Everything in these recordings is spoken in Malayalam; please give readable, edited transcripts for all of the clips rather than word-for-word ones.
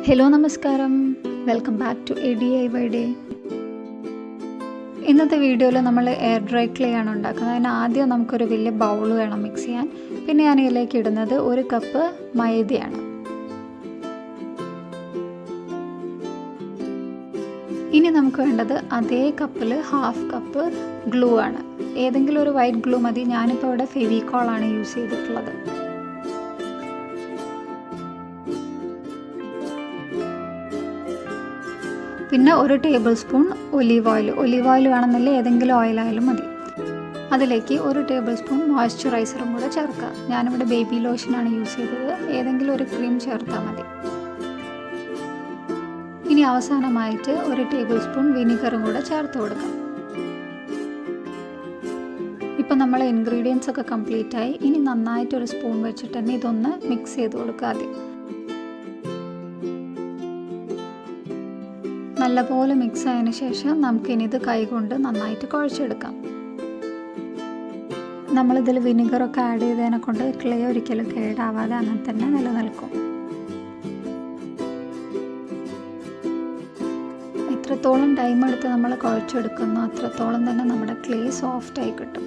ഹലോ നമസ്കാരം, welcome back to ADIY day. ഇന്നത്തെ വീഡിയോയിൽ നമ്മൾ എയർ ഡ്രൈ ക്ലേ ആണ് ഉണ്ടാക്കുന്നത്. അതിന് ആദ്യം നമുക്കൊരു വലിയ ബൗൾ വേണം മിക്സ് ചെയ്യാൻ. പിന്നെ ഞാൻ ഇതിലേക്ക് ഇടുന്നത് 1 കപ്പ് മൈദയാണ്. ഇനി നമുക്ക് വേണ്ടത് അതേ കപ്പിൽ 1/2 കപ്പ് ഗ്ലൂ ആണ്. ഏതെങ്കിലും ഒരു വൈറ്റ് ഗ്ലൂ മതി. ഞാനിപ്പോൾ ഇവിടെ ഫെവിക്കോളാണ് യൂസ് ചെയ്തിട്ടുള്ളത്. പിന്നെ 1 ടേബിൾ സ്പൂൺ ഒലീവ് ഓയിൽ വേണമെന്നില്ല, ഏതെങ്കിലും ഓയിലായാലും മതി. അതിലേക്ക് 1 ടേബിൾ സ്പൂൺ മോയ്സ്ചറൈസറും കൂടെ ചേർക്കുക. ഞാനിവിടെ ബേബി ലോഷനാണ് യൂസ് ചെയ്തത്. ഏതെങ്കിലും ഒരു ക്രീം ചേർത്താൽ മതി. ഇനി അവസാനമായിട്ട് 1 ടേബിൾ സ്പൂൺ വിനീഗറും കൂടെ ചേർത്ത് കൊടുക്കാം. ഇപ്പം നമ്മൾ ഇൻഗ്രീഡിയൻസ് ഒക്കെ കംപ്ലീറ്റ് ആയി. ഇനി നന്നായിട്ട് ഒരു സ്പൂൺ വെച്ചിട്ട് തന്നെ ഇതൊന്ന് മിക്സ് ചെയ്ത് കൊടുക്കുക. ആദ്യം നല്ലപോലെ മിക്സ് ആയതിനു ശേഷം നമുക്കിനി ഇത് കൈകൊണ്ട് നന്നായിട്ട് കുഴച്ചെടുക്കാം. നമ്മളിതിൽ വിനിഗറൊക്കെ ആഡ് ചെയ്തതിനെ കൊണ്ട് ക്ലേ ഒരിക്കലും കേടാവാതെ അങ്ങനെ തന്നെ നിലനിൽക്കും. എത്രത്തോളം ടൈം എടുത്ത് നമ്മൾ കുഴച്ചെടുക്കുന്നു അത്രത്തോളം തന്നെ നമ്മുടെ ക്ലേ സോഫ്റ്റായി കിട്ടും.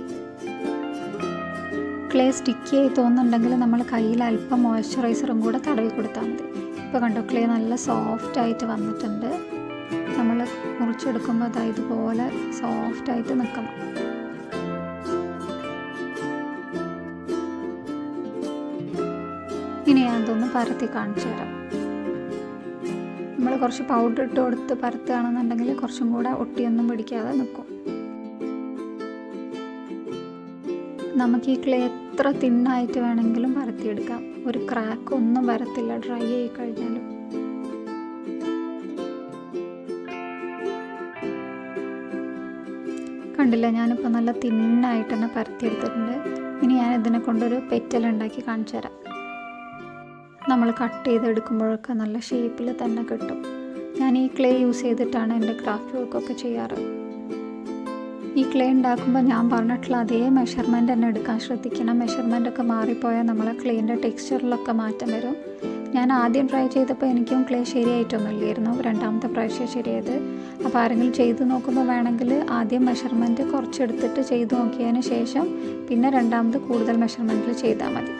ക്ലേ സ്റ്റിക്കി ആയി തോന്നുന്നുണ്ടെങ്കിൽ നമ്മൾ കയ്യിൽ അല്പം മോയ്സ്ചറൈസറും കൂടെ തടവി കൊടുത്താൽ മതി. ഇപ്പോൾ കണ്ടോ, ക്ലേ നല്ല സോഫ്റ്റായിട്ട് വന്നിട്ടുണ്ട്. നമ്മൾ മുറിച്ചെടുക്കുമ്പോൾ അത് ഇതുപോലെ സോഫ്റ്റായിട്ട് നിൽക്കണം. ഇനി ഞാൻ അതൊന്ന് പരത്തി കാണിച്ചു തരാം. നമ്മൾ കുറച്ച് പൗഡർ ഇട്ട് കൊടുത്ത് പരത്തുകയാണെന്നുണ്ടെങ്കിൽ കുറച്ചും കൂടെ ഒട്ടിയൊന്നും പിടിക്കാതെ നിൽക്കും. നമുക്ക് ഈ ക്ലേ എത്ര തിന്നായിട്ട് വേണമെങ്കിലും പരത്തിയെടുക്കാം. ഒരു ക്രാക്ക് ഒന്നും വരത്തില്ല ഡ്രൈ ആയി കഴിഞ്ഞാലും. കണ്ടില്ല, ഞാനിപ്പോൾ നല്ല തിന്നായിട്ട് തന്നെ പരത്തിയെടുത്തിട്ടുണ്ട്. ഇനി ഞാൻ ഇതിനെ കൊണ്ടൊരു പെറ്റൽ ഉണ്ടാക്കി കാണിച്ചു തരാം. നമ്മൾ കട്ട് ചെയ്തെടുക്കുമ്പോഴൊക്കെ നല്ല ഷേപ്പിൽ തന്നെ കിട്ടും. ഞാൻ ഈ ക്ലേ യൂസ് ചെയ്തിട്ടാണ് എൻ്റെ ക്രാഫ്റ്റ് വർക്കൊക്കെ ചെയ്യാറ്. ഈ ക്ലേ ഉണ്ടാക്കുമ്പോൾ ഞാൻ പറഞ്ഞിട്ടുള്ള അതേ മെഷർമെൻറ്റ് തന്നെ എടുക്കാൻ ശ്രദ്ധിക്കണം. മെഷർമെൻറ്റൊക്കെ മാറിപ്പോയാൽ നമ്മളെ ക്ലേൻ്റെ ടെക്സ്ചറിലൊക്കെ മാറ്റം വരും. ഞാൻ ആദ്യം ട്രൈ ചെയ്തപ്പോൾ എനിക്കും ക്ലേ ശരിയായിട്ടൊന്നുമില്ലായിരുന്നു. 2ാമത്തെ പ്രാവശ്യം ശരിയായത്. അപ്പോൾ ആരെങ്കിലും ചെയ്ത് നോക്കുമ്പോൾ വേണമെങ്കിൽ ആദ്യം മെഷർമെൻറ്റ് കുറച്ചെടുത്തിട്ട് ചെയ്ത് നോക്കിയതിന് ശേഷം പിന്നെ 2ാമത് കൂടുതൽ മെഷർമെൻറ്റിൽ ചെയ്താൽ മതി.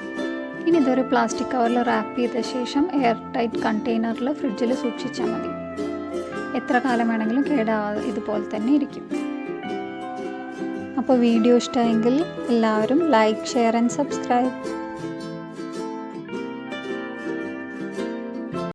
ഇനി ഇതൊരു പ്ലാസ്റ്റിക് കവറിൽ റാപ്പ് ചെയ്ത ശേഷം എയർ ടൈറ്റ് കണ്ടെയ്നറിൽ ഫ്രിഡ്ജിൽ സൂക്ഷിച്ചാൽ മതി. എത്ര കാലം വേണമെങ്കിലും കേടാവാതെ ഇതുപോലെ തന്നെ ഇരിക്കും. അപ്പോൾ വീഡിയോ ഇഷ്ടമായെങ്കിൽ എല്ലാവരും ലൈക്ക്, ഷെയർ ആൻഡ് സബ്സ്ക്രൈബ്.